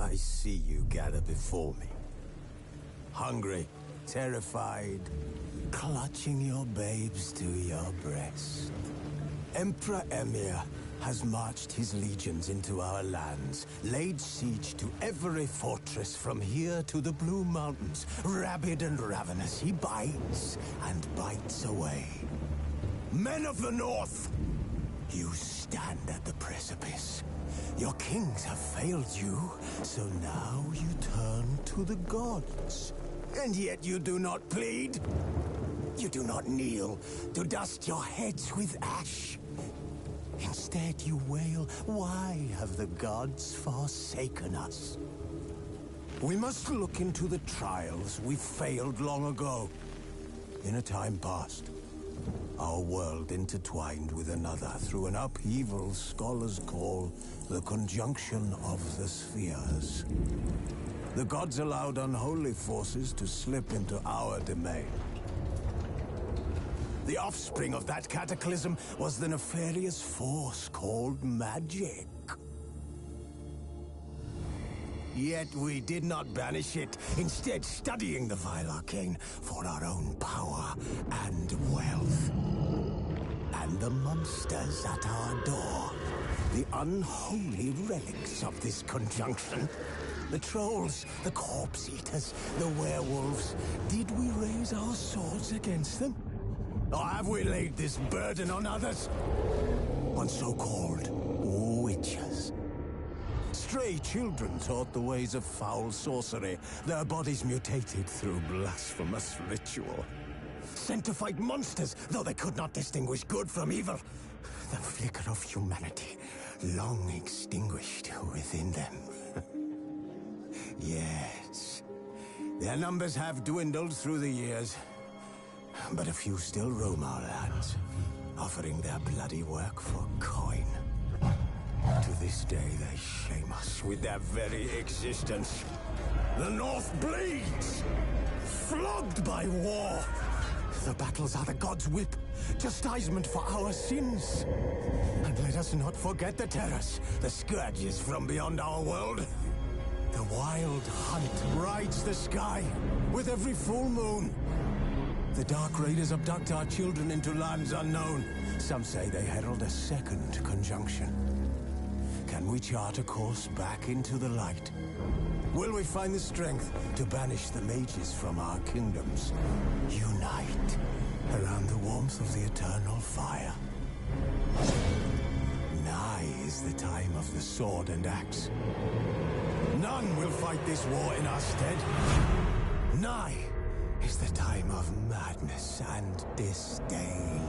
I see you gather before me. Hungry, terrified, clutching your babes to your breast. Emperor Emhyr has marched his legions into our lands, laid siege to every fortress from here to the Blue Mountains. Rabid and ravenous, he bites and bites away. Men of the North, you stand at the precipice. Your kings have failed you, so now you turn to the gods. And yet you do not plead. You do not kneel to dust your heads with ash. Instead you wail, why have the gods forsaken us? We must look into the trials we failed long ago. In a time past, our world intertwined with another through an upheaval scholars call the conjunction of the spheres. The gods allowed unholy forces to slip into our domain. The offspring of that cataclysm was the nefarious force called magic. Yet we did not banish it, instead studying the vile arcane for our own power and wealth. And the monsters at our door, the unholy relics of this conjunction. The trolls, the corpse eaters, the werewolves. Did we raise our swords against them? Or have we laid this burden on others? On so-called witches. Stray children taught the ways of foul sorcery, their bodies mutated through blasphemous ritual. Sent to fight monsters, though they could not distinguish good from evil. The flicker of humanity, long extinguished within them. Yes, their numbers have dwindled through the years. But a few still roam our lands, offering their bloody work for coin. To this day, they shame us with their very existence. The North bleeds, flogged by war. The battles are the gods' whip, chastisement for our sins. And let us not forget the terrors, the scourges from beyond our world. The wild hunt rides the sky with every full moon. The Dark Raiders abduct our children into lands unknown. Some say they herald a second conjunction. Can we chart a course back into the light? Will we find the strength to banish the mages from our kingdoms? Unite around the warmth of the eternal fire. Nigh is the time of the sword and axe. None will fight this war in our stead. Nigh is the time of madness and disdain.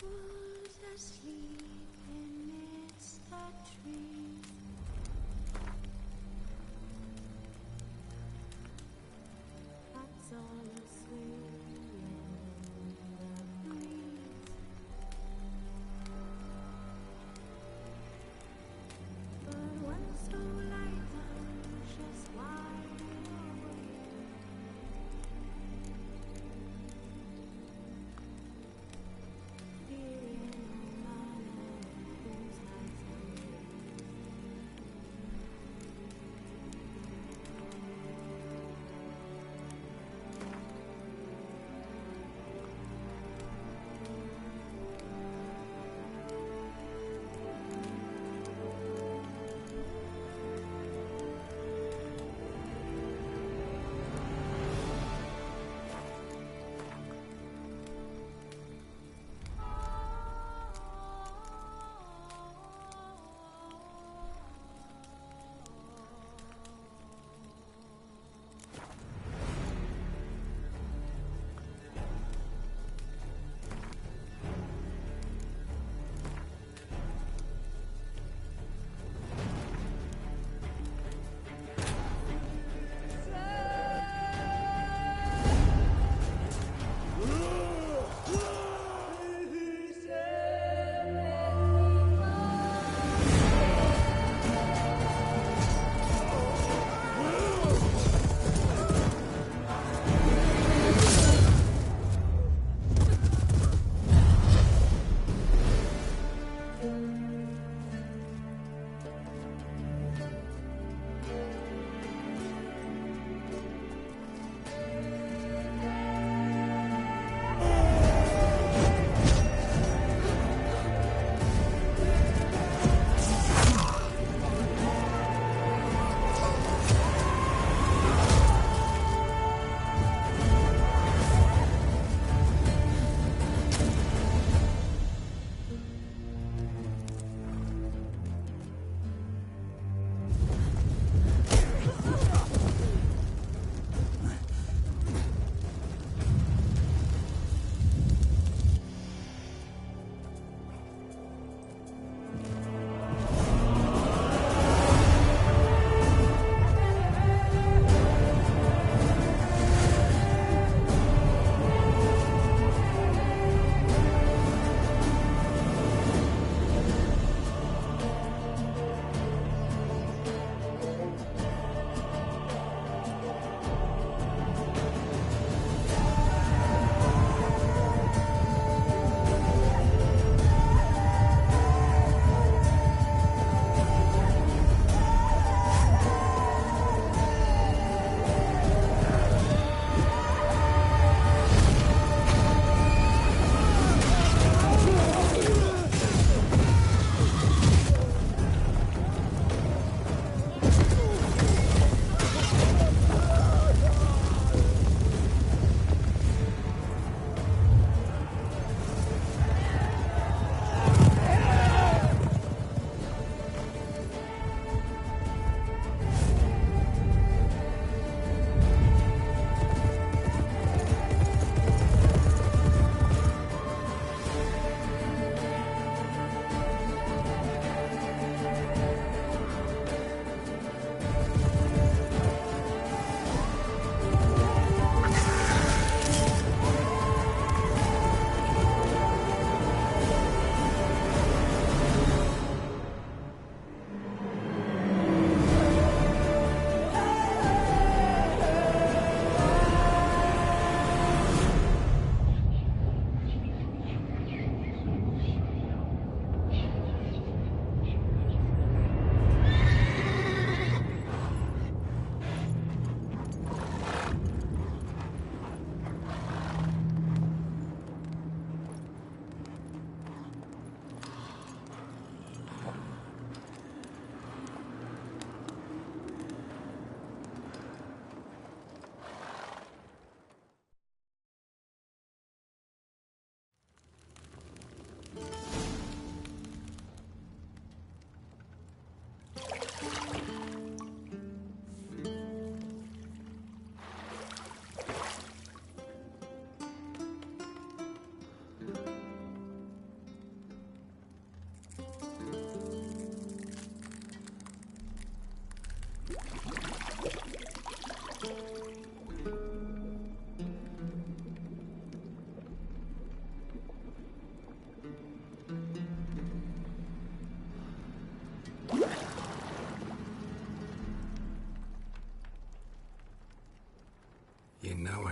Who's asleep amidst the trees? That's all asleep in the breeze. But when so light just wide awake, fearing no man whose eyes are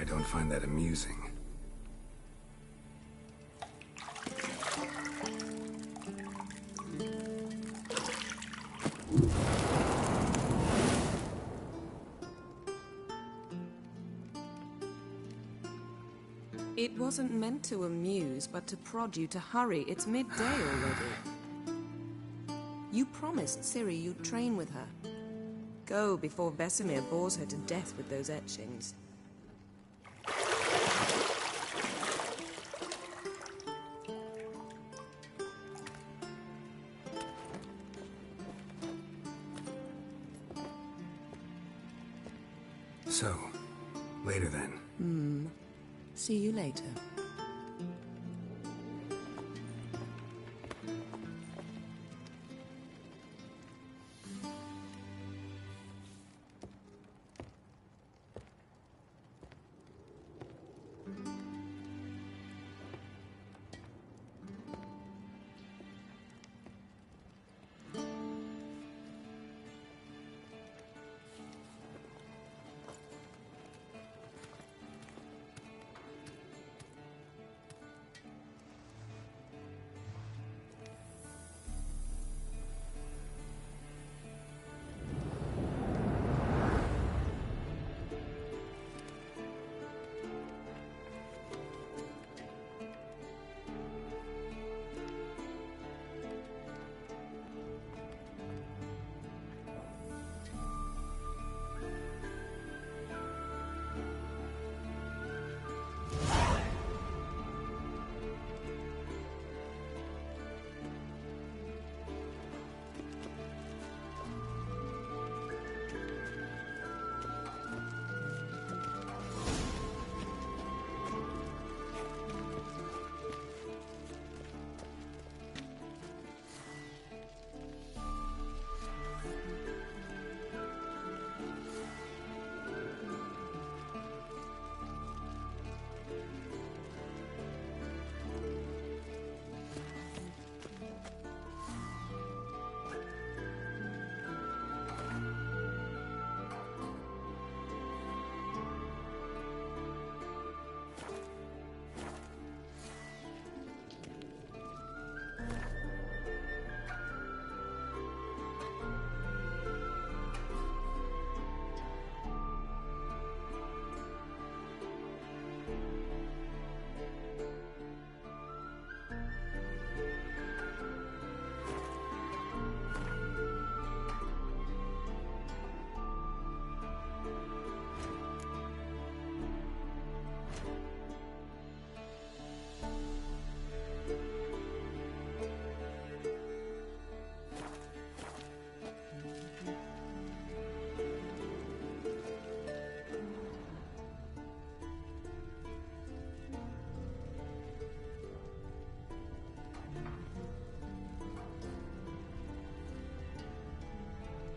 I don't find that amusing. It wasn't meant to amuse, but to prod you to hurry. It's midday already. You promised Ciri you'd train with her. Go before Vesemir bores her to death with those etchings. So, later then. See you later.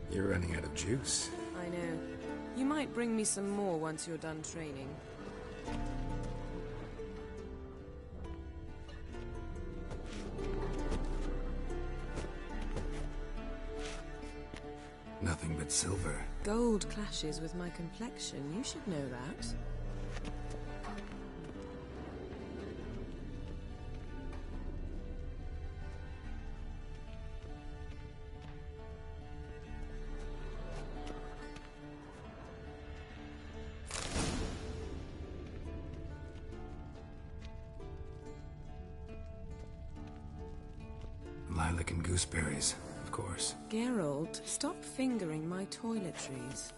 You're running out of juice. I know. You might bring me some more once you're done training. Nothing but silver. Gold clashes with my complexion. You should know that. Lilac and gooseberries, of course. Geralt, stop fingering my toiletries.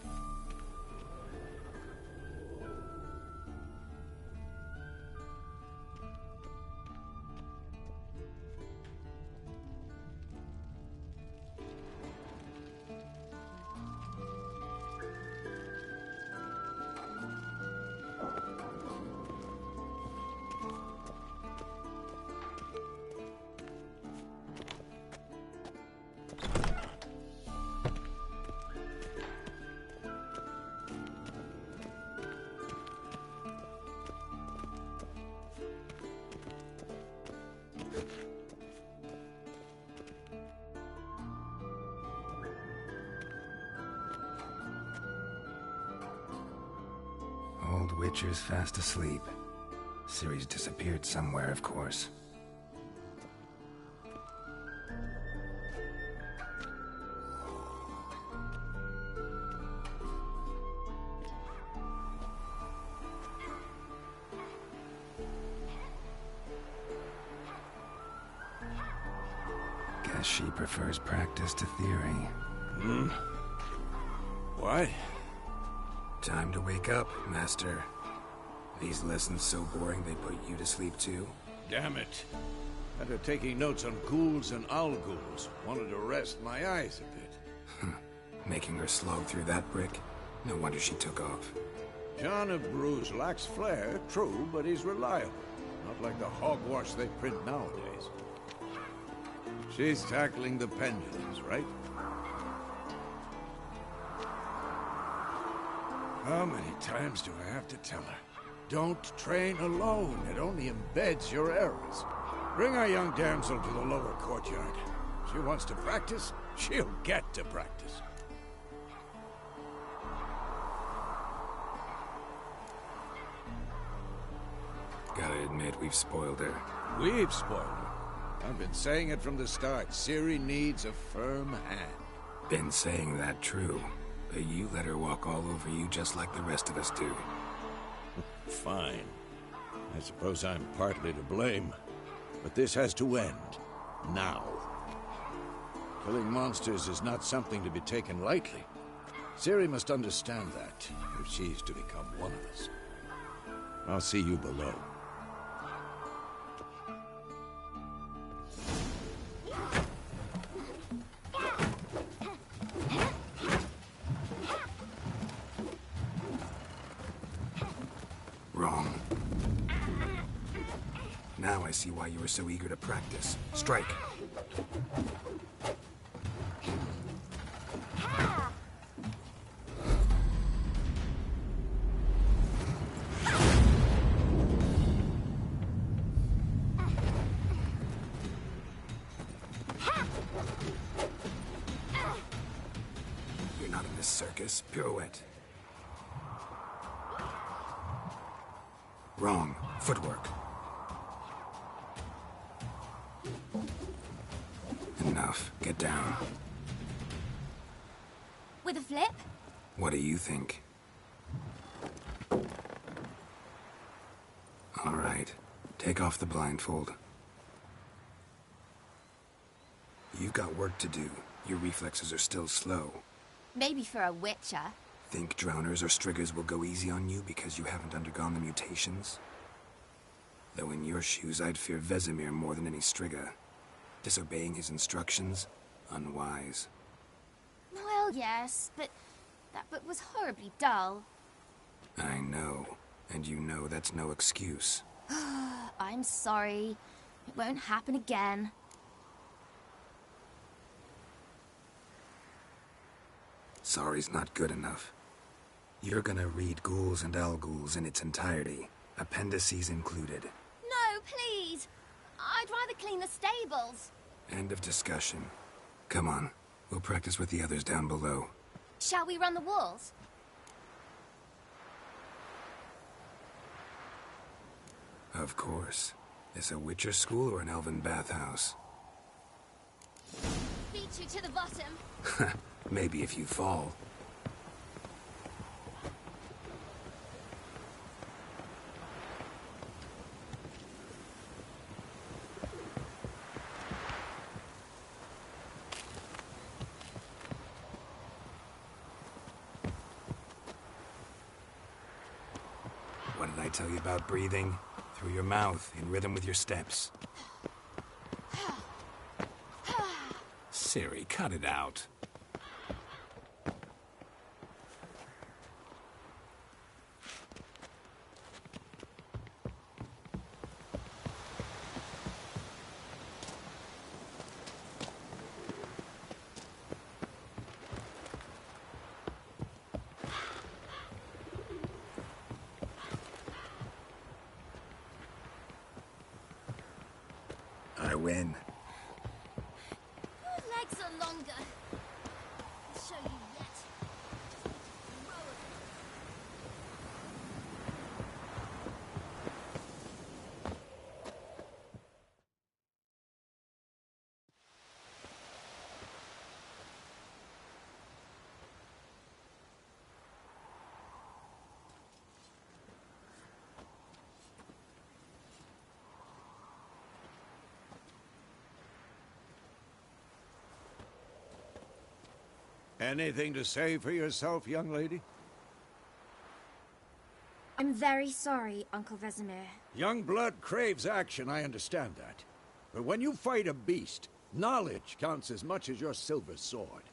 old Witcher's fast asleep. Ciri's disappeared somewhere, of course. Guess she prefers practice to theory. What? Time to wake up, Master. These lessons so boring they put you to sleep too? Damn it. After taking notes on ghouls and owl-ghouls, wanted to rest my eyes a bit. Making her slog through that brick? No wonder she took off. John of Bruges lacks flair, true, but he's reliable. Not like the hogwash they print nowadays. She's tackling the pendulums, right? How many times do I have to tell her? Don't train alone. It only embeds your errors. Bring our young damsel to the lower courtyard. She wants to practice, she'll get to practice. Gotta admit, we've spoiled her. We've spoiled her. I've been saying it from the start. Ciri needs a firm hand. Been saying that true, but you let her walk all over you just like the rest of us do. Fine. I suppose I'm partly to blame. But this has to end. Now. Killing monsters is not something to be taken lightly. Ciri must understand that, if she's to become one of us. I'll see you below. Wrong. Now I see why you were so eager to practice. Strike. You're not in this circus. Pirouette. Wrong. Footwork. Enough. Get down. With a flip? What do you think? All right. Take off the blindfold. You've got work to do. Your reflexes are still slow. Maybe for a witcher. Think drowners or striggers will go easy on you because you haven't undergone the mutations? Though in your shoes, I'd fear Vesemir more than any strigger. Disobeying his instructions? Unwise. Well, yes, but that book was horribly dull. I know. And you know that's no excuse. I'm sorry. It won't happen again. Sorry's not good enough. You're gonna read Ghouls and Owl-Ghouls in its entirety, appendices included. No, please! I'd rather clean the stables. End of discussion. Come on, we'll practice with the others down below. Shall we run the walls? Of course. Is a Witcher school or an elven bathhouse? Beat you to the bottom. Maybe if you fall. What did I tell you about breathing? Through your mouth, in rhythm with your steps. Ciri, cut it out. I win. Your legs are longer. I'll show you yet. Anything to say for yourself, young lady? I'm very sorry, Uncle Vesemir. Young blood craves action, I understand that. But when you fight a beast, knowledge counts as much as your silver sword.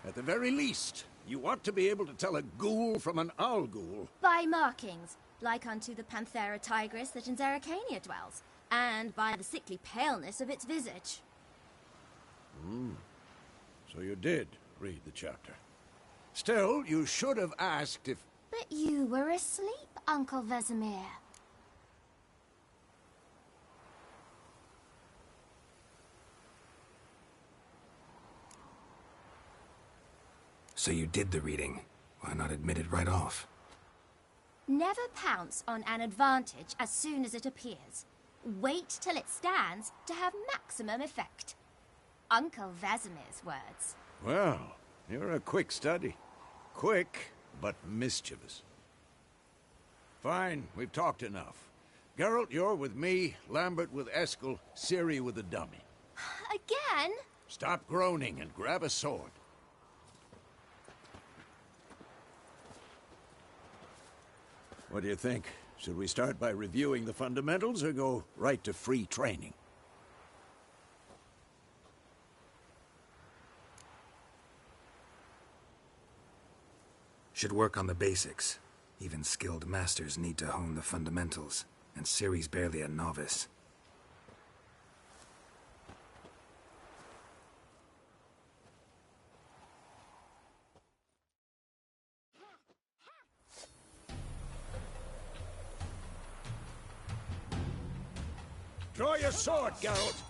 At the very least, you ought to be able to tell a ghoul from an owl ghoul. By markings, like unto the Panthera tigris that in Zerrikania dwells, and by the sickly paleness of its visage. So you did read the chapter. Still, you should have asked if... But you were asleep, Uncle Vesemir. So you did the reading. Why not admit it right off? Never pounce on an advantage as soon as it appears. Wait till it stands to have maximum effect. Uncle Vesemir's words. Well, you're a quick study. Quick, but mischievous. Fine, we've talked enough. Geralt, you're with me, Lambert with Eskel, Ciri with the dummy. Again? Stop groaning and grab a sword. What do you think? Should we start by reviewing the fundamentals or go right to free training? Should work on the basics. Even skilled masters need to hone the fundamentals, and Ciri's barely a novice. Draw your sword, Geralt!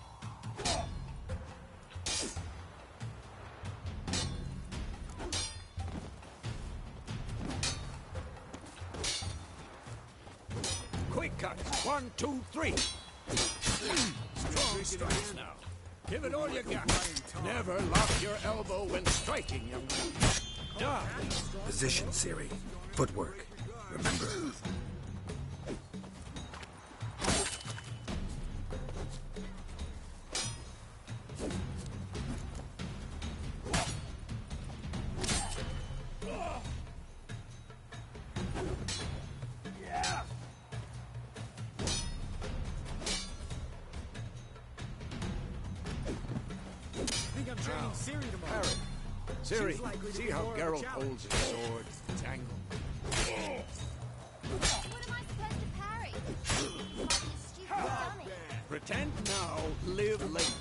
Quick cut! 1, 2, 3! Strong strikes now. Give it all you got. Never lock your elbow when striking, young man. Down! Position, Ciri. Footwork. Remember. Ciri, see how Geralt holds his sword? Tangle. What am I supposed to parry? Like a stupid dummy. Pretend now, live later.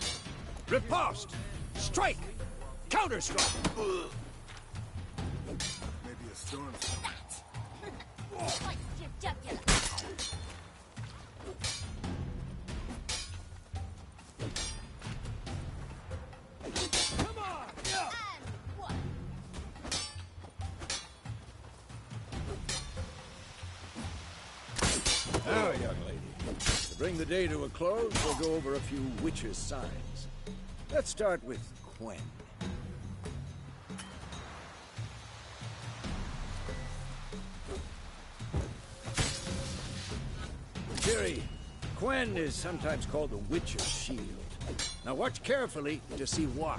Riposte! Strike! Counter-strike! Maybe a storm. Like your jugular. Now, young lady, to bring the day to a close, we'll go over a few witches' signs. Let's start with Quen. Ciri, Quen is sometimes called the Witcher's Shield. Now watch carefully to see why.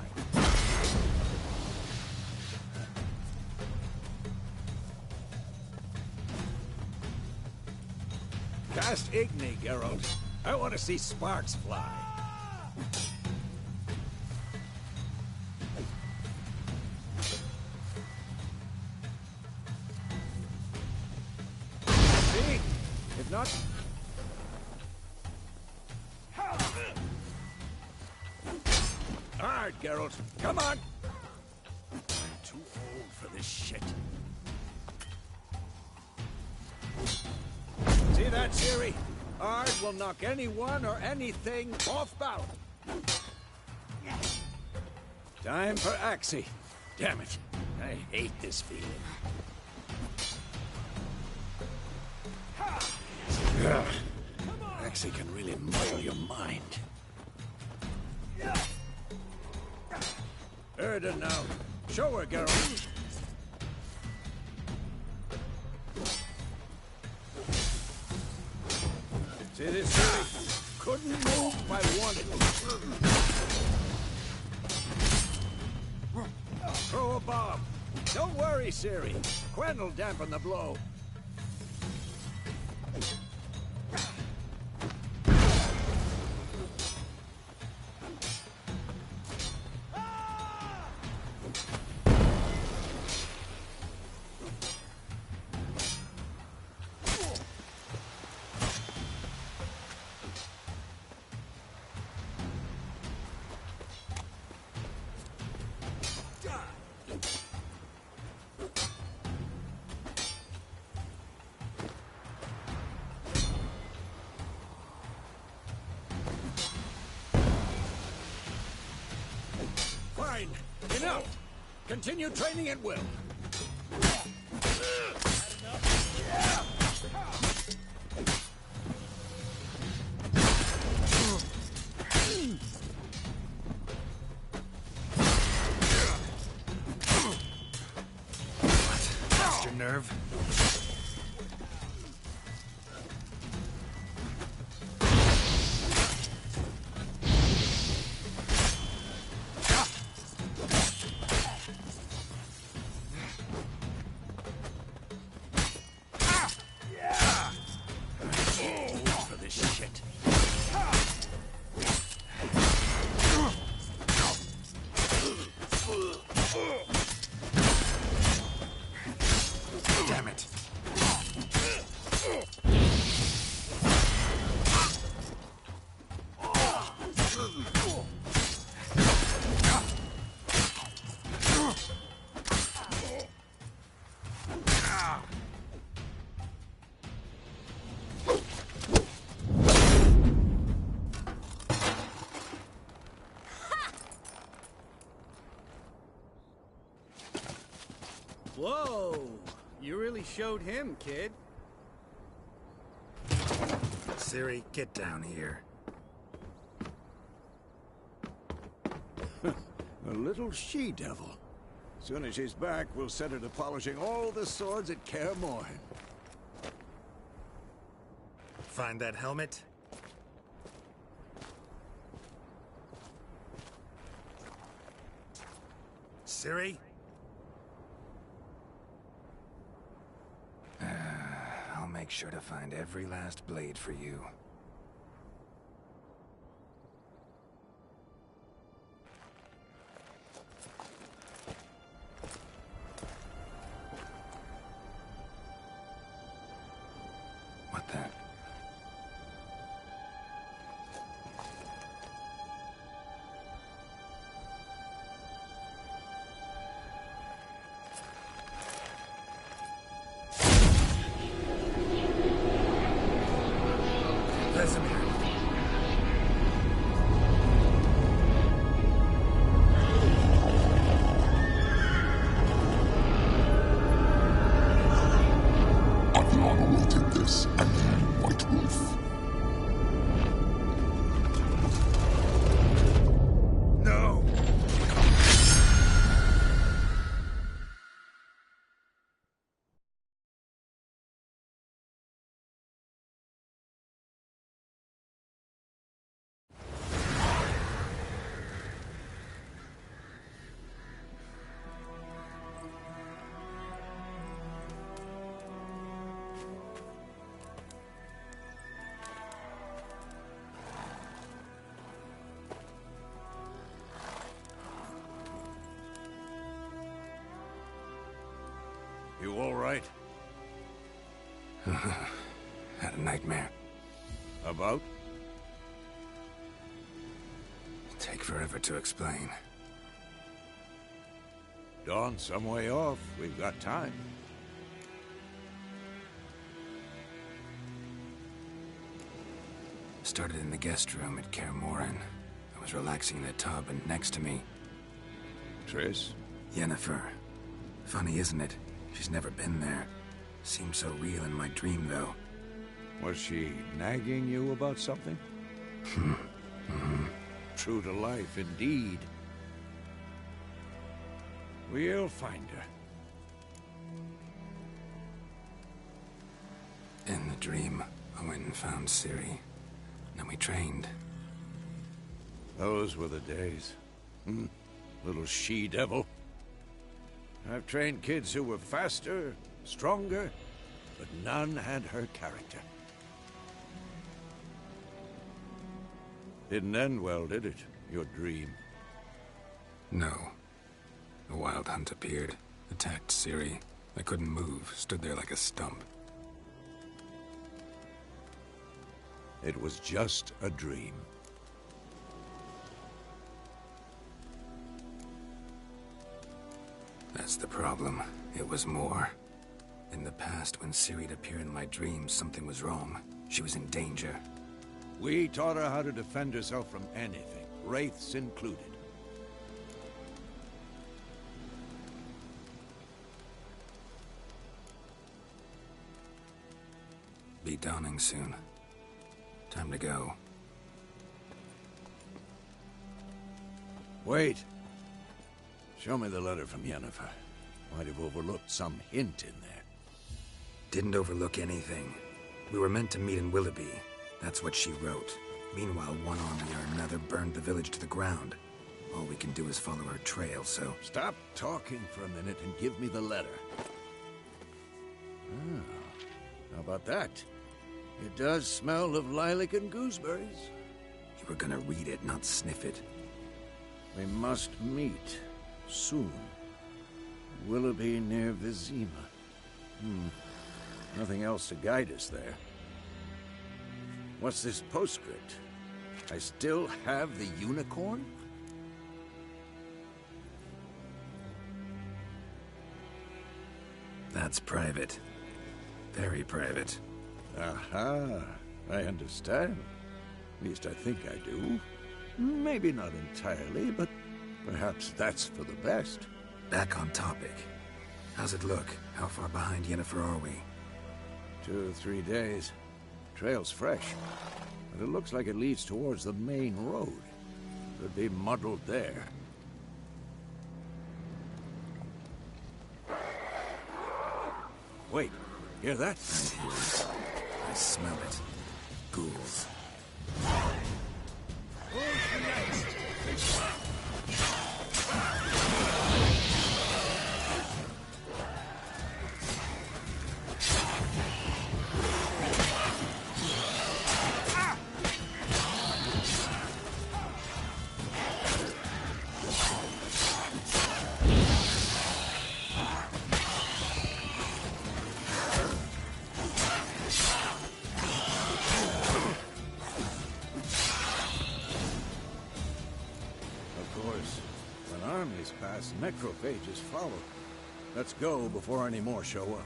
Cast Igni, Geralt. I want to see sparks fly. See? If not... Hard, Geralt. Come on! I'm too old for this shit. See that, Ciri? Ard will knock anyone or anything off balance. Time for Axii. Damn it. I hate this feeling. Ugh. Axii can really muddle your mind. Erda now. Show her, Geralt. See this, Ciri? Couldn't move if I wanted to. Throw a above. Don't worry, Ciri. Quen will dampen the blow. Fine. Enough. Continue training at will. Lost your nerve? For this shit. Damn it. Whoa! You really showed him, kid. Ciri, get down here. A little she-devil. Soon as she's back, we'll set her to polishing all the swords at Kaer Morhen. Find that helmet? Ciri? I'll make sure to find every last blade for you. What the? Vesemir. Adriana will take this, and then White Wolf. No! You all right? Had a nightmare. About? Take forever to explain. Dawn's some way off. We've got time. Started in the guest room at Kaer Morhen. I was relaxing in a tub, and next to me, Triss? Yennefer. Funny, isn't it? She's never been there. Seemed so real in my dream, though. Was she nagging you about something? True to life, indeed. We'll find her. In the dream, I went and found Ciri. Then we trained. Those were the days. Little she-devil. I've trained kids who were faster, stronger, but none had her character. Didn't end well, did it? Your dream? No. A wild hunt appeared, attacked Ciri. I couldn't move, stood there like a stump. It was just a dream. That's the problem. It was more. In the past, when Ciri'd appear in my dreams, something was wrong. She was in danger. We taught her how to defend herself from anything, wraiths included. Be dawning soon. Time to go. Wait. Show me the letter from Yennefer. Might have overlooked some hint in there. Didn't overlook anything. We were meant to meet in Willoughby. That's what she wrote. Meanwhile, one army or another burned the village to the ground. All we can do is follow her trail, so... Stop talking for a minute and give me the letter. Ah, how about that? It does smell of lilac and gooseberries. You were gonna read it, not sniff it. We must meet. Soon. Willoughby near Vizima. Nothing else to guide us there. What's this postscript? I still have the unicorn? That's private. Very private. Aha, I understand. At least I think I do. Maybe not entirely, but perhaps that's for the best. Back on topic. How's it look? How far behind Yennefer are we? 2 or 3 days. Trail's fresh, but it looks like it leads towards the main road. Could be muddled there. Wait, hear that? I hear it. I smell it. Ghouls. Necrophages follow. Let's go before any more show up.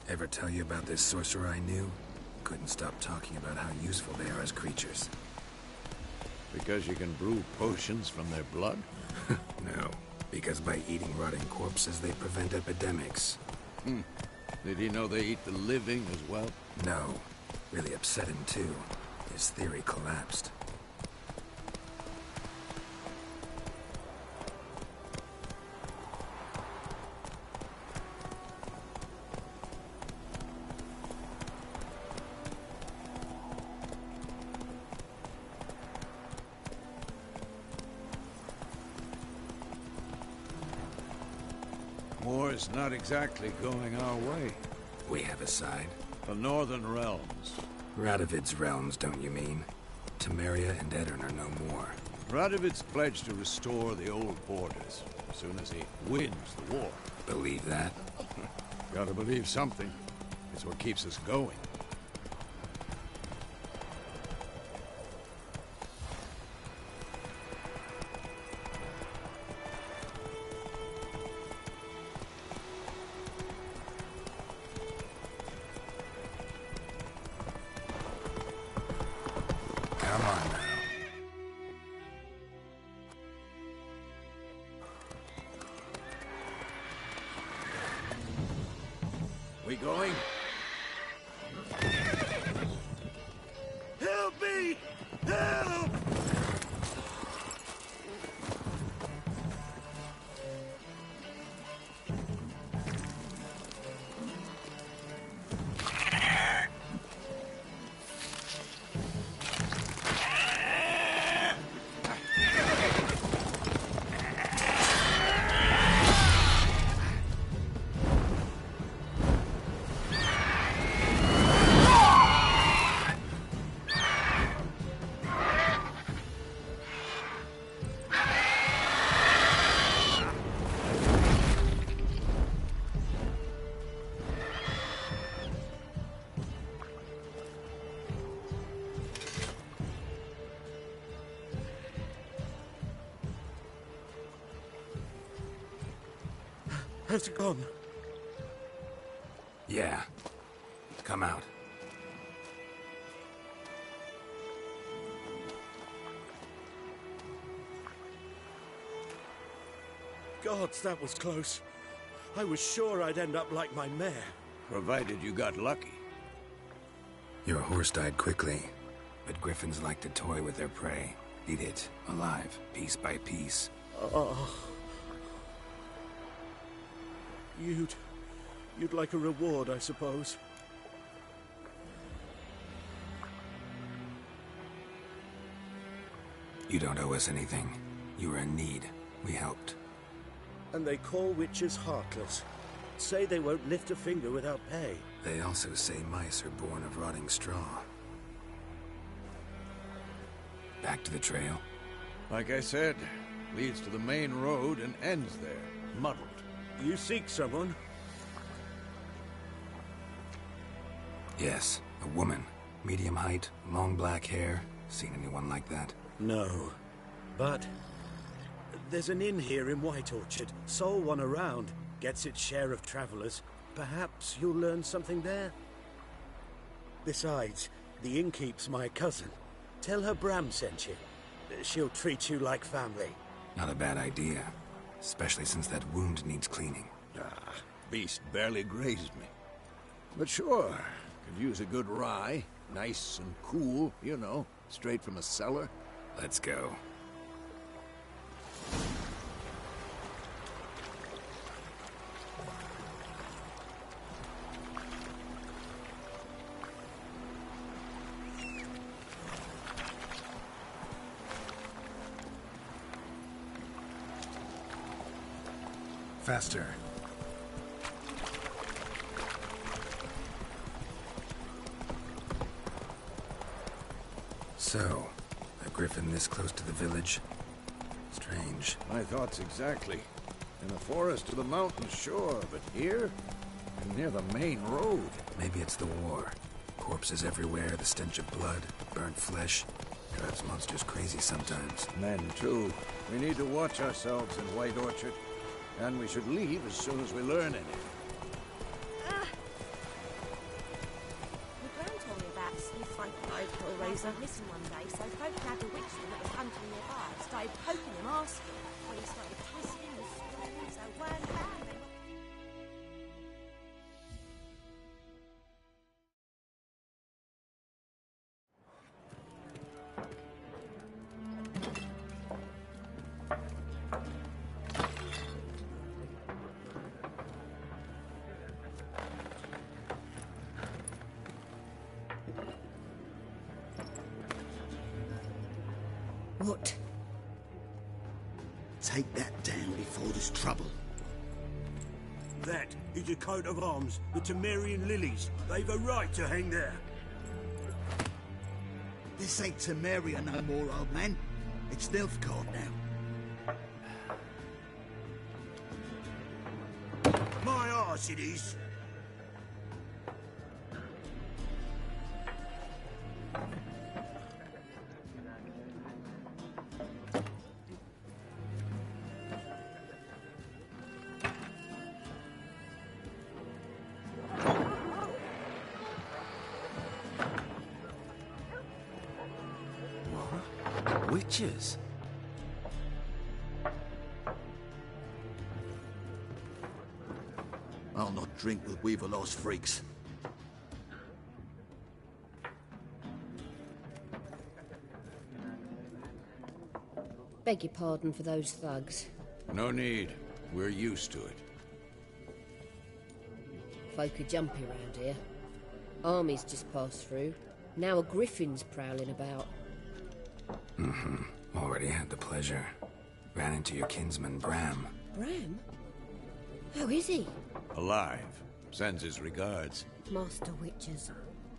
Ever tell you about this sorcerer I knew? Couldn't stop talking about how useful they are as creatures. Because you can brew potions from their blood? No, because by eating rotting corpses, they prevent epidemics. Did he know they eat the living as well? No. Really upset him, too. His theory collapsed. War's not exactly going our way. We have a side. The Northern Realms. Radovid's realms, don't you mean? Temeria and Edirn are no more. Radovid's pledged to restore the old borders as soon as he wins the war. Believe that? Gotta believe something. It's what keeps us going. Come on now. Has it gone? Yeah. Come out. Gods, that was close. I was sure I'd end up like my mare. Provided you got lucky. Your horse died quickly, but griffins like to toy with their prey. Eat it, alive, piece by piece. Oh. You'd like a reward, I suppose. You don't owe us anything. You were in need. We helped. And they call witches heartless. Say they won't lift a finger without pay. They also say mice are born of rotting straw. Back to the trail? Like I said, leads to the main road and ends there, muddled. You seek someone? Yes, a woman. Medium height, long black hair. Seen anyone like that? No. But there's an inn here in White Orchard. Sole one around. Gets its share of travelers. Perhaps you'll learn something there? Besides, the innkeep's my cousin. Tell her Bram sent you. She'll treat you like family. Not a bad idea. Especially since that wound needs cleaning. Ah, beast barely grazed me. But sure, could use a good rye. Nice and cool, you know, straight from a cellar. Let's go. Faster. So, a griffin this close to the village? Strange. My thoughts exactly. In the forest to the mountain, sure, but here? Near the main road. Maybe it's the war. Corpses everywhere, the stench of blood, burnt flesh. Drives monsters crazy sometimes. Men, too. We need to watch ourselves in White Orchard. And we should leave as soon as we learn anything. My gran told me about Sniff Hellraiser missing one day, so folk had a witchman that was hunting nearby. Started poking him, asking. When he started twisting and screaming, so one found him. What? Take that down before there's trouble. That is a coat of arms, the Temerian lilies. They've a right to hang there. This ain't Temeria no more, old man. It's Nilfgaard now. My arse it is. Witches? I'll not drink with Weaverlost freaks. Beg your pardon for those thugs. No need. We're used to it. Folk are jumpy around here. Armies just passed through. Now a griffin's prowling about. Mm-hmm. Already had the pleasure. Ran into your kinsman, Bram. Bram? How is he? Alive. Sends his regards. Master Witches.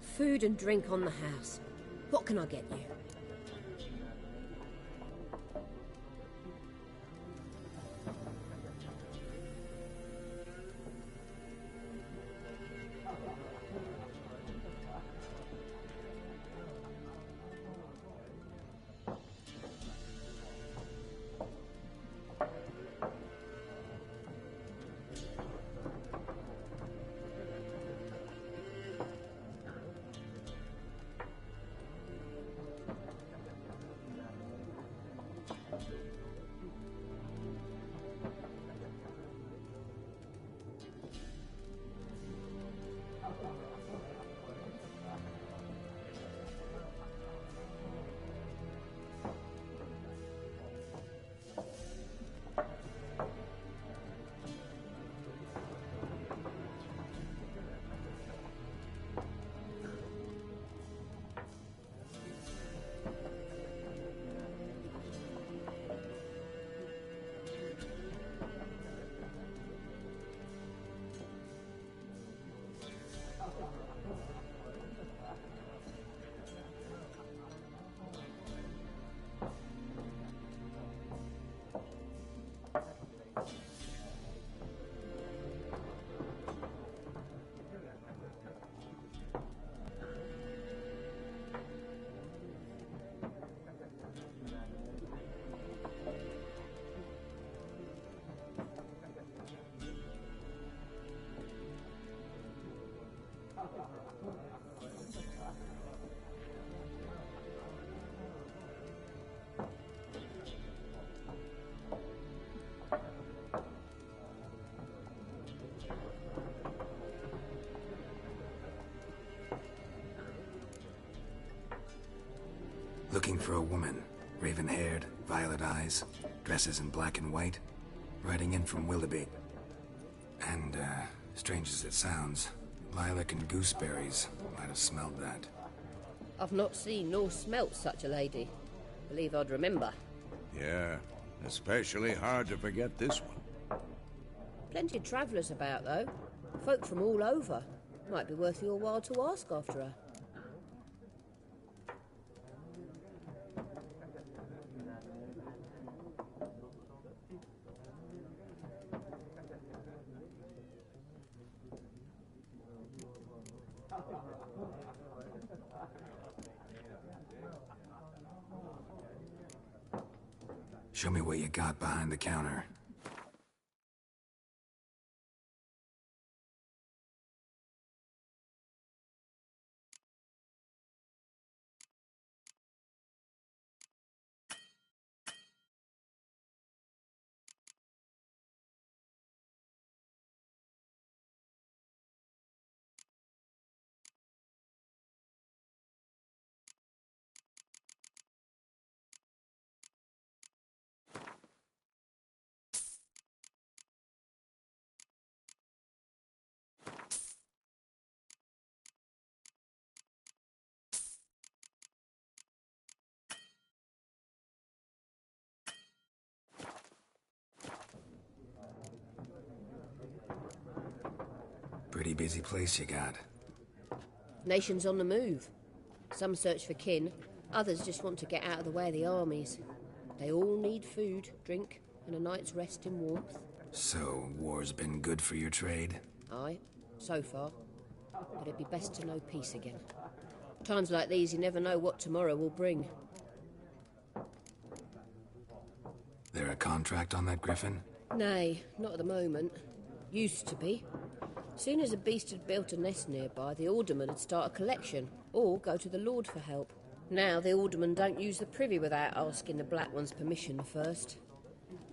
Food and drink on the house. What can I get you? Looking for a woman. Raven-haired, violet eyes, dresses in black and white. Riding in from Willoughby. And, strange as it sounds, lilac and gooseberries might have smelled that. I've not seen nor smelt such a lady. Believe I'd remember. Yeah, especially hard to forget this one. Plenty of travellers about, though. Folk from all over. Might be worth your while to ask after her. Show me what you got behind the counter. Pretty busy place you got. Nations on the move. Some search for kin, others just want to get out of the way of the armies. They all need food, drink, and a night's rest in warmth. So, war's been good for your trade? Aye, so far. But it'd be best to know peace again. Times like these, you never know what tomorrow will bring. There a contract on that griffin? Nay, not at the moment. Used to be. Soon as a beast had built a nest nearby, the alderman would start a collection, or go to the Lord for help. Now the aldermen don't use the privy without asking the Black One's permission first.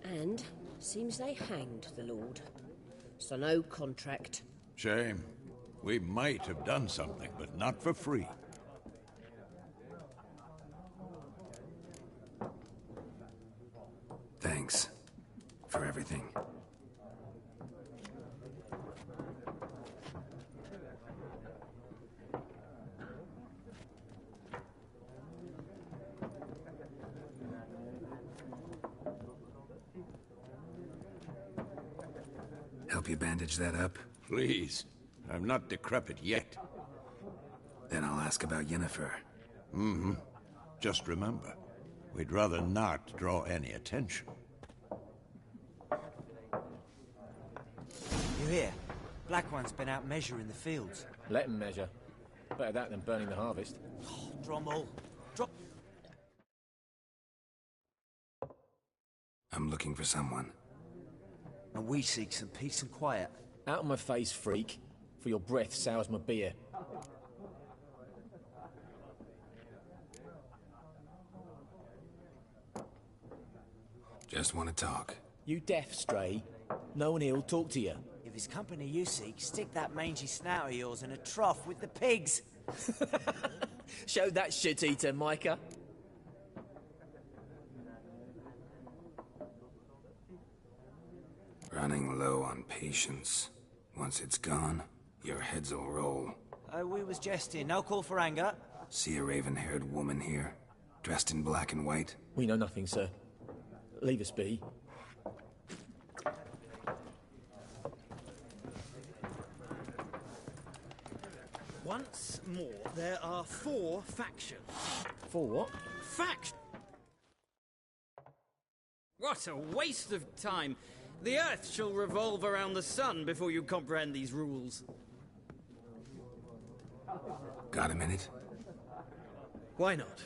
And seems they hanged the Lord. So no contract. Shame. We might have done something, but not for free. Thanks for everything. Help you bandage that up? Please. I'm not decrepit yet. Then I'll ask about Yennefer. Mm-hmm. Just remember, we'd rather not draw any attention. You hear? Black One's been out measuring the fields. Let him measure. Better that than burning the harvest. Oh, Drommel. I'm looking for someone. And we seek some peace and quiet. Out of my face, freak. For your breath sours my beer. Just want to talk. You deaf, Stray? No one here'll talk to you. If it's company you seek, stick that mangy snout of yours in a trough with the pigs. Show that shit-eater, Micah. Running low on patience. Once it's gone, your heads will roll. We was jesting. No call for anger. See a raven-haired woman here, dressed in black and white? We know nothing, sir. Leave us be. Once more, there are 4 factions. 4 what? Fact! What a waste of time! The Earth shall revolve around the sun before you comprehend these rules. Got a minute? Why not?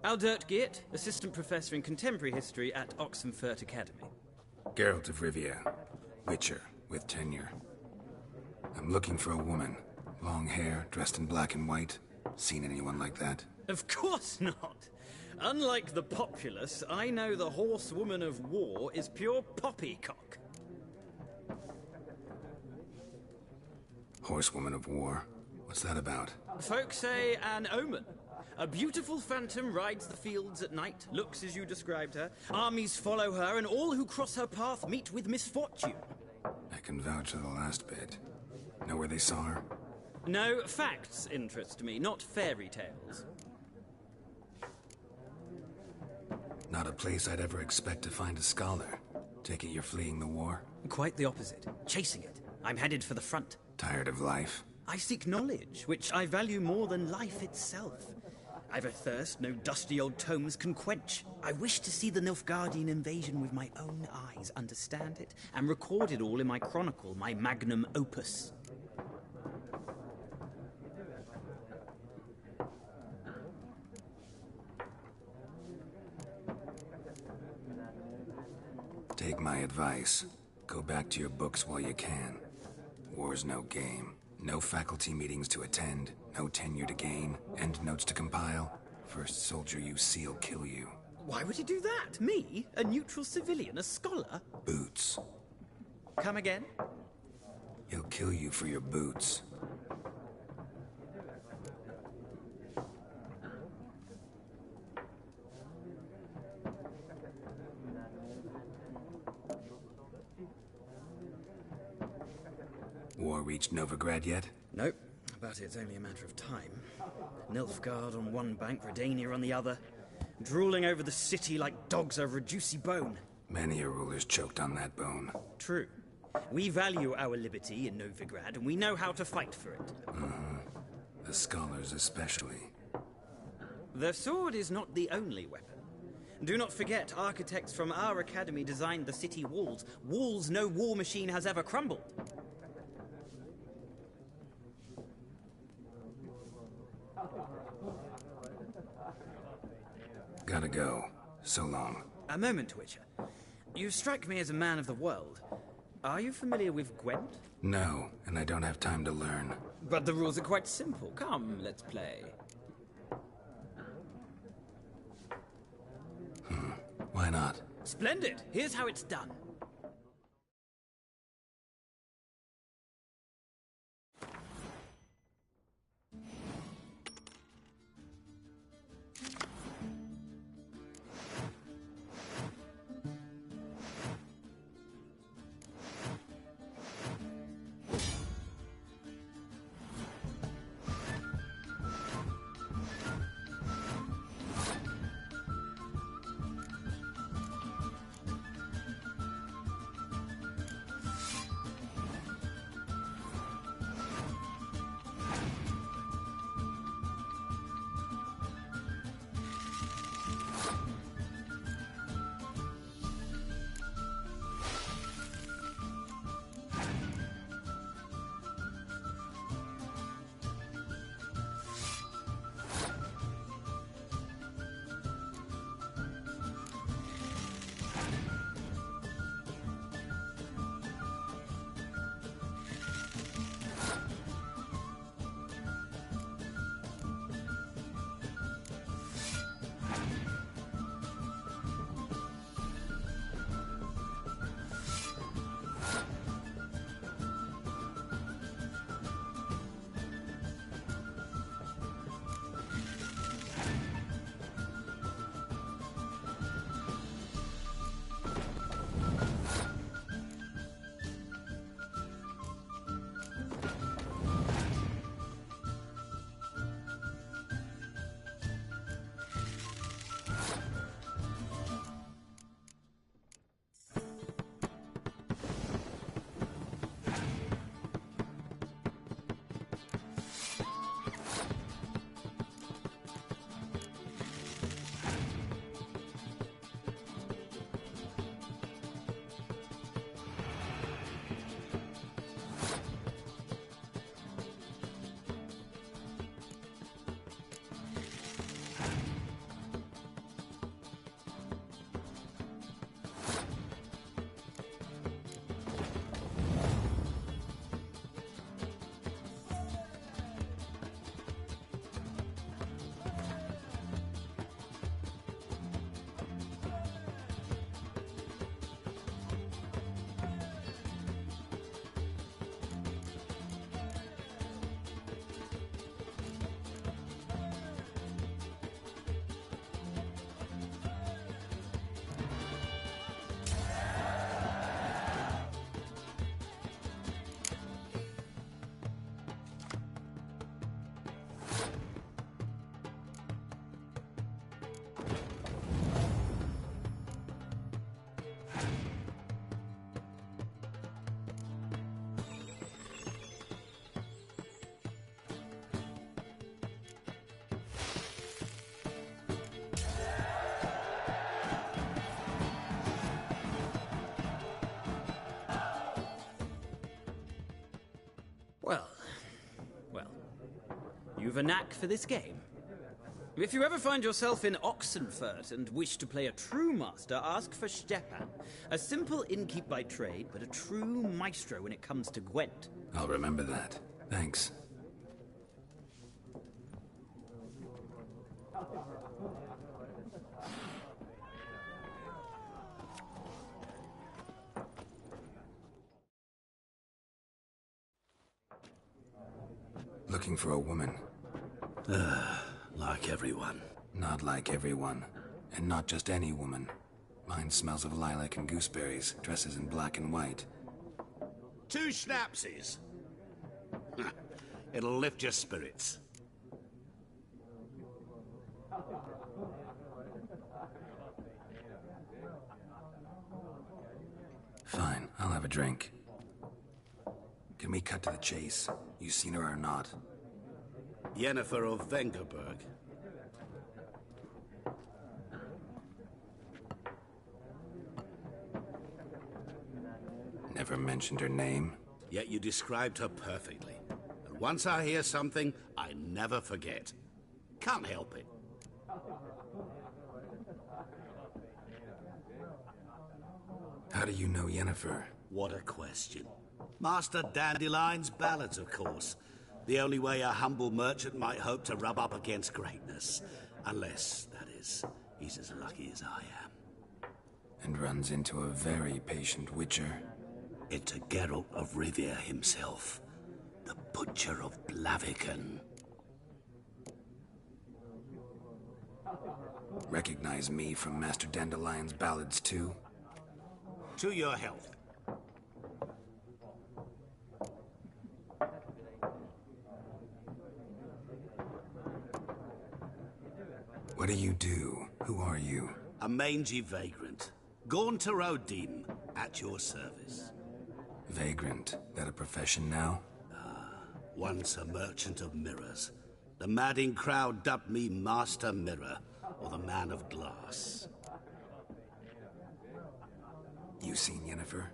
Aldert Geert, Assistant Professor in Contemporary History at Oxenfurt Academy. Geralt of Rivia, Witcher, with tenure. I'm looking for a woman. Long hair, dressed in black and white. Seen anyone like that? Of course not! Unlike the populace, I know the horsewoman of war is pure poppycock. Horsewoman of war? What's that about? Folk say an omen. A beautiful phantom rides the fields at night, looks as you described her. Armies follow her, and all who cross her path meet with misfortune. I can vouch for the last bit. Know where they saw her? No, facts interest me, not fairy tales. Not a place I'd ever expect to find a scholar. Take it you're fleeing the war? Quite the opposite. Chasing it. I'm headed for the front. Tired of life? I seek knowledge, which I value more than life itself. I've a thirst no dusty old tomes can quench. I wish to see the Nilfgaardian invasion with my own eyes, understand it, and record it all in my chronicle, my magnum opus. Take my advice. Go back to your books while you can. War's no game. No faculty meetings to attend, no tenure to gain, end notes to compile. First soldier you see'll kill you. Why would he do that? Me? A neutral civilian? A scholar? Boots. Come again? He'll kill you for your boots. War reached Novigrad yet? Nope, but it's only a matter of time. Nilfgaard on one bank, Redania on the other, drooling over the city like dogs over a juicy bone. Many a ruler's choked on that bone. True. We value our liberty in Novigrad, and we know how to fight for it. The scholars especially. The sword is not the only weapon. Do not forget, architects from our academy designed the city walls. Walls no war machine has ever crumbled. Gotta go. So long. A moment, Witcher. You strike me as a man of the world. Are you familiar with Gwent? No, and I don't have time to learn. But the rules are quite simple. Come, let's play. Why not? Splendid! Here's how it's done. of a knack for this game. If you ever find yourself in Oxenfurt and wish to play a true master, ask for Stepan. A simple innkeep by trade, but a true maestro when it comes to Gwent. I'll remember that. Thanks. Looking for a woman. Like everyone. Not like everyone. And not just any woman. Mine smells of lilac and gooseberries, dresses in black and white. 2 schnapsies. It'll lift your spirits. Fine, I'll have a drink. Can we cut to the chase? You seen her or not? Yennefer of Vengerberg. Never mentioned her name. Yet you described her perfectly. And once I hear something, I never forget. Can't help it. How do you know Yennefer? What a question. Master Dandelion's ballads, of course. The only way a humble merchant might hope to rub up against greatness. Unless, that is, he's as lucky as I am. And runs into a very patient witcher. Into Geralt of Rivia himself. The Butcher of Blaviken. Recognize me from Master Dandelion's ballads, too? To your health. What do you do? Who are you? A mangy vagrant. Gaunter O'Dean, at your service. Vagrant? That a profession now? Once a merchant of mirrors. The madding crowd dubbed me Master Mirror, or the Man of Glass. You seen Yennefer?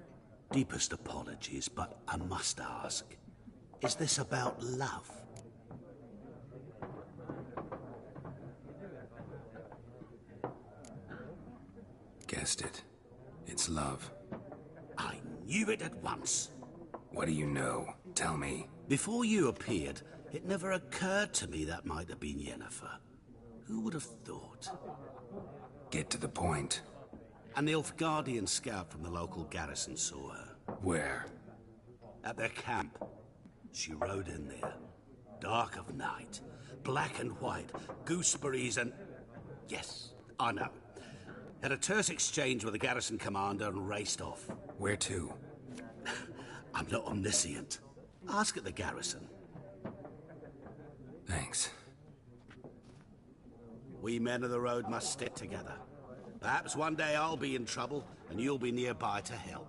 Deepest apologies, but I must ask. Is this about love? Guessed it. It's love. I knew it at once. What do you know? Tell me. Before you appeared, it never occurred to me that might have been Yennefer. Who would have thought? Get to the point. An Nilfgaardian scout from the local garrison saw her. Where? At their camp. She rode in there. Dark of night. Black and white. Gooseberries and... Yes, I know. Had a terse exchange with the garrison commander and raced off. Where to? I'm not omniscient. Ask at the garrison. Thanks. We men of the road must stick together. Perhaps one day I'll be in trouble and you'll be nearby to help.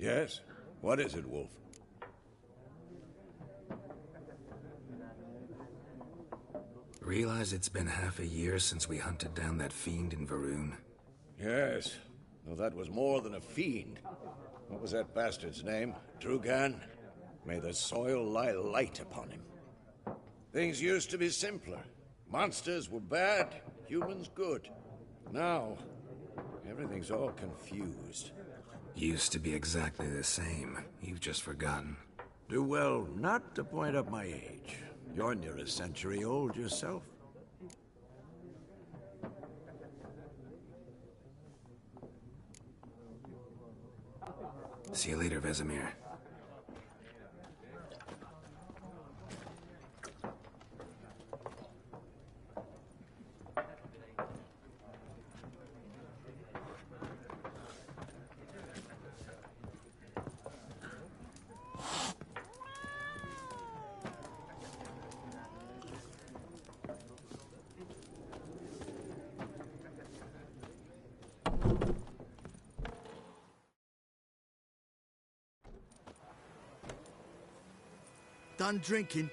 Yes? What is it, Wolf? Realize it's been half a year since we hunted down that fiend in Varun? Yes, though that was more than a fiend. What was that bastard's name? Drugan? May the soil lie light upon him. Things used to be simpler. Monsters were bad, humans good. Now, everything's all confused. Used to be exactly the same. You've just forgotten. Do well not to point up my age. You're near a century old yourself. See you later, Vesemir. Done drinking?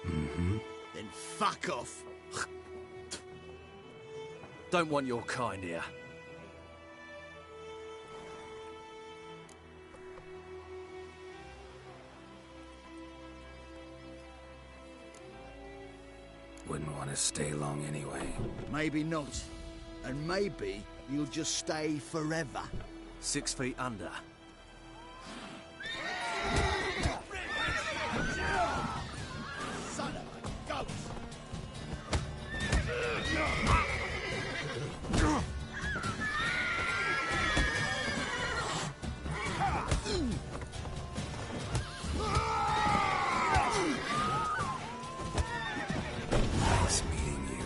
Mm-hmm. Then fuck off. Don't want your kind here. Wouldn't want to stay long anyway. Maybe not. And maybe you'll just stay forever. 6 feet under. Son of a goat! Nice meeting you.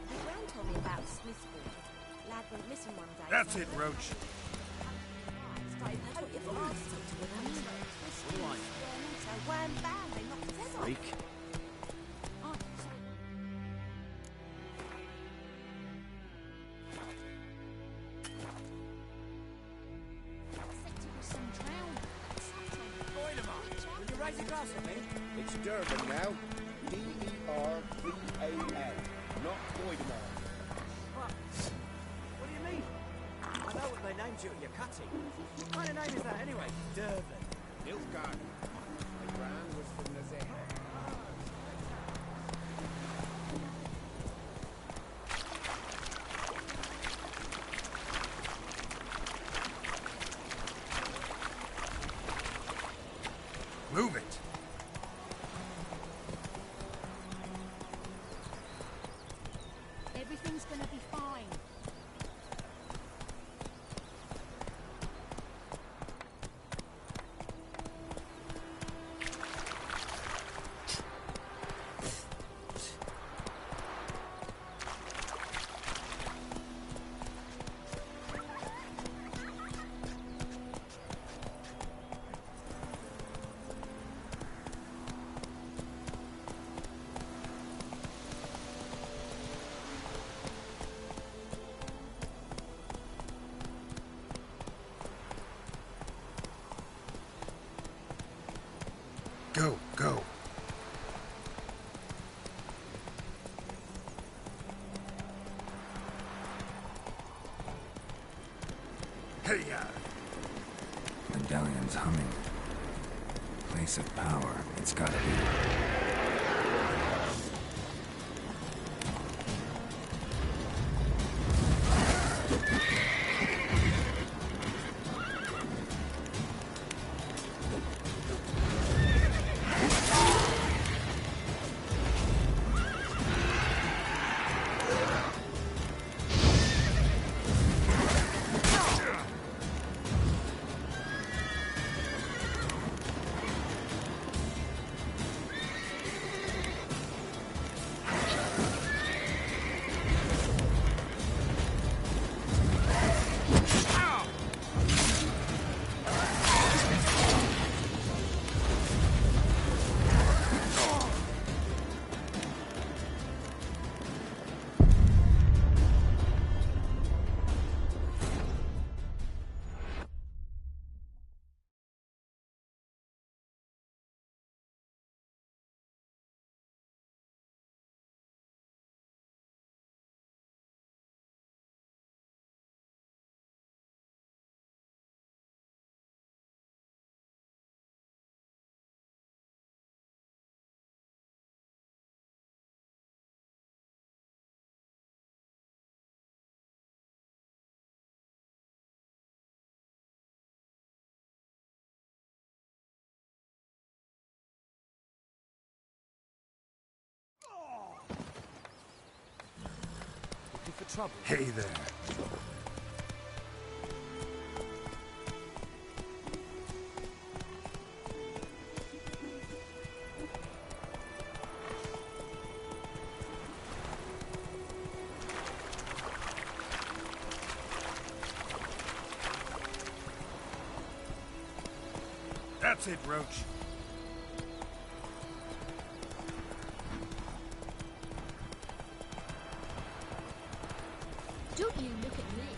My gran told me about Smithwood. Lad went missing one day. That's it, Roach. Started poking him asked him to with him. So wham bam, they knocked his head off. Freak. Oh, sorry. Will you raise a glass with me? It's Durban now. D-E-R-B-A-N. Not Voidemar. What? What do you mean? I know what they named you at your cutting. What kind of name is that anyway? Durban. Nilfgaard. My grand was from Nazare. Move it. Everything's gonna be fine. Go, go. Hey-ya! Medallion's humming. Place of power. It's gotta be. trouble. Hey there. That's it, Roach. Don't you look at me.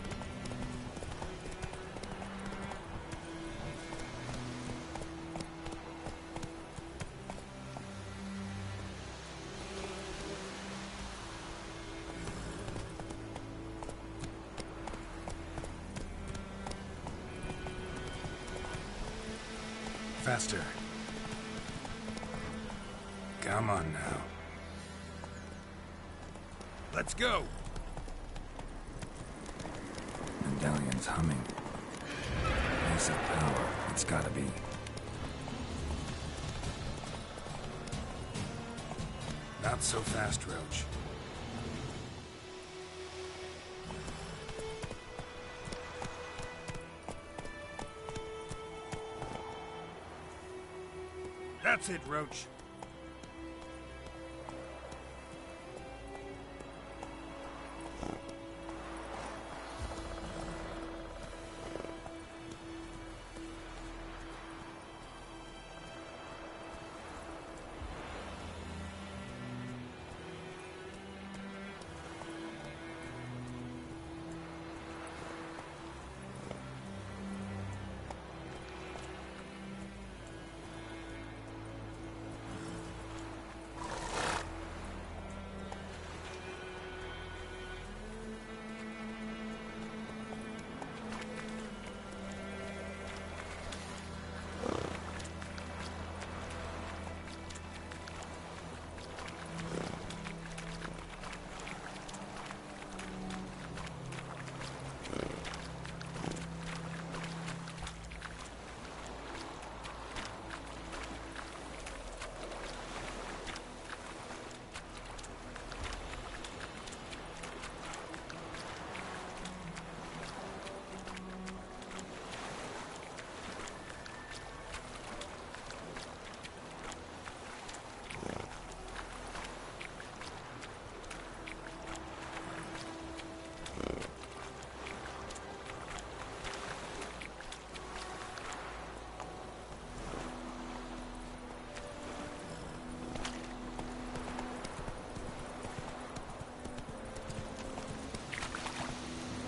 Faster. Come on now. Let's go. Medallion's humming. Massive power. It's gotta be. Not so fast, Roach. That's it, Roach.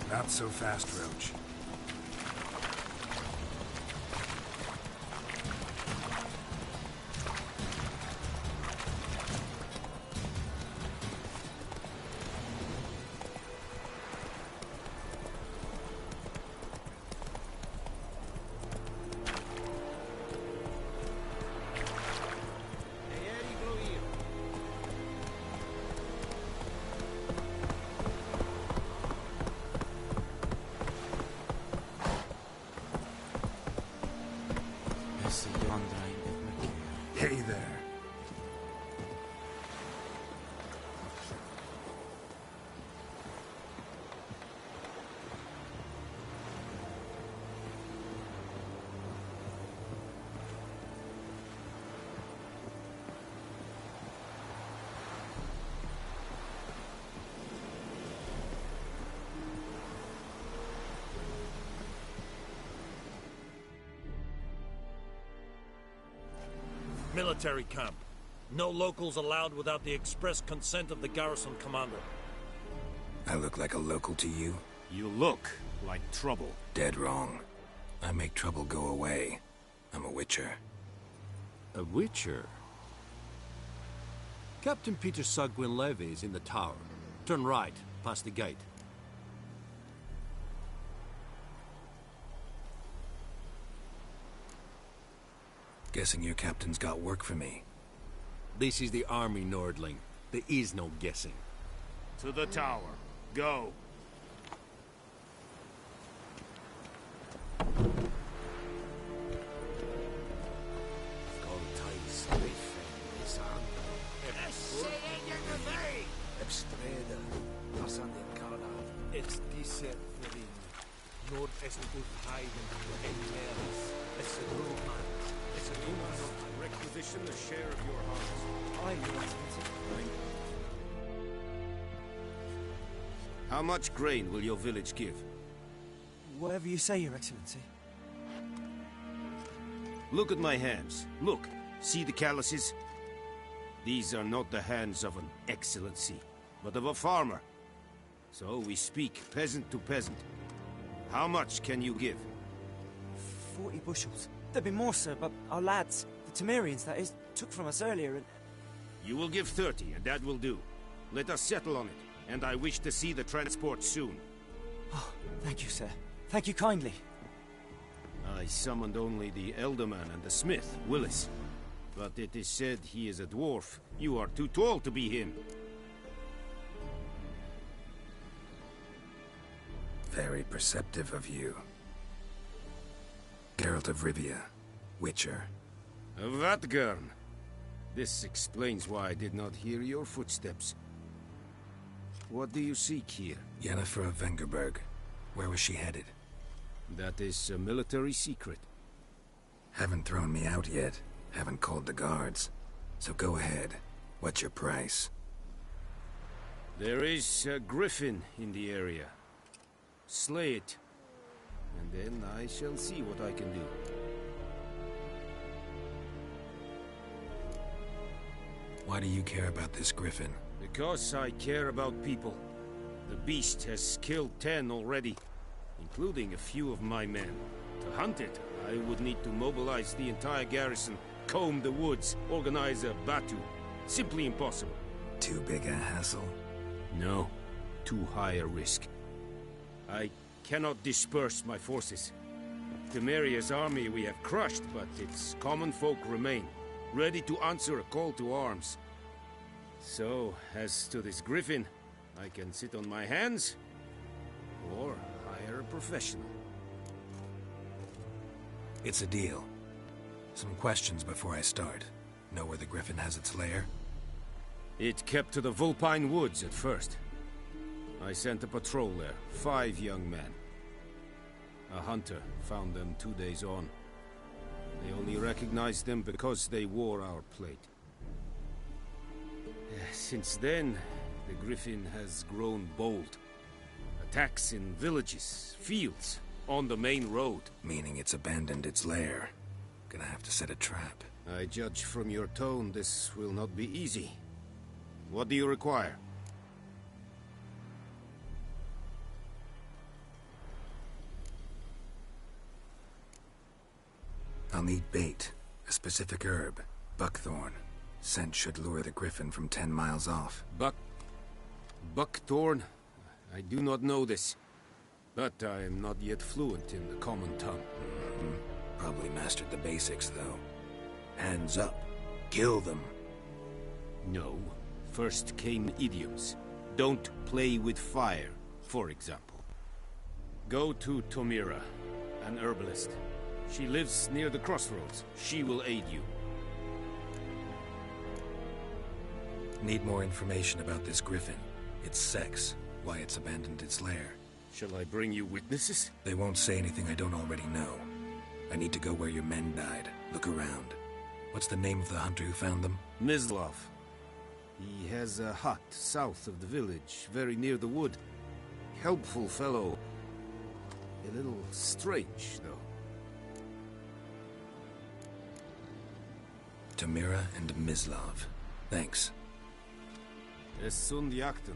Not so fast, Roach. Hey there. Military camp. No locals allowed without the express consent of the garrison commander. I look like a local to you? You look like trouble. Dead wrong. I make trouble go away. I'm a witcher. A witcher? Captain Peter Sugwin Levy is in the tower. Turn right, past the gate. Guessing your captain's got work for me. This is the army, Nordling. There is no guessing. To the tower. Go. Estreda, passando in Canada. position a share of your harvest. Aye, Your Excellency. How much grain will your village give? Whatever you say, Your Excellency. Look at my hands. Look. See the calluses? These are not the hands of an excellency, but of a farmer. So we speak peasant to peasant. How much can you give? 40 bushels. There'd be more, sir, but our lads, the Temerians, that is, took from us earlier and... You will give 30, and that will do. Let us settle on it, and I wish to see the transport soon. Oh, thank you, sir. Thank you kindly. I summoned only the Elderman and the smith, Willis. But it is said he is a dwarf. You are too tall to be him. Very perceptive of you. Geralt of Rivia, Witcher. Vatgern. This explains why I did not hear your footsteps. What do you seek here? Yennefer of Vengerberg. Where was she headed? That is a military secret. Haven't thrown me out yet. Haven't called the guards. So go ahead. What's your price? There is a griffin in the area. Slay it. And then I shall see what I can do. Why do you care about this griffin? Because I care about people. The beast has killed 10 already, including a few of my men. To hunt it, I would need to mobilize the entire garrison, comb the woods, organize a batu. Simply impossible. Too big a hassle? No. Too high a risk. I cannot disperse my forces. Temeria's army we have crushed, but its common folk remain, ready to answer a call to arms. So, as to this griffin, I can sit on my hands, or hire a professional. It's a deal. Some questions before I start. Know where the griffin has its lair? It kept to the Vulpine Woods at first. I sent a patrol there, 5 young men. A hunter found them 2 days on. They only recognized them because they wore our plate. Since then, the griffin has grown bold. Attacks in villages, fields, on the main road. Meaning it's abandoned its lair. Gonna have to set a trap. I judge from your tone this will not be easy. What do you require? I'll need bait, a specific herb, buckthorn. Scent should lure the griffin from 10 miles off. Buckthorn? I do not know this, but I am not yet fluent in the common tongue. Probably mastered the basics, though. Hands up. Kill them. No. First came idioms. Don't play with fire, for example. Go to Tomira, an herbalist. She lives near the crossroads. She will aid you. Need more information about this griffin. Its sex, why it's abandoned its lair. Shall I bring you witnesses? They won't say anything I don't already know. I need to go where your men died. Look around. What's the name of the hunter who found them? Mislav. He has a hut south of the village, very near the wood. Helpful fellow. A little strange, though. Tomira and Mislav. Thanks. Es Sund Jakten.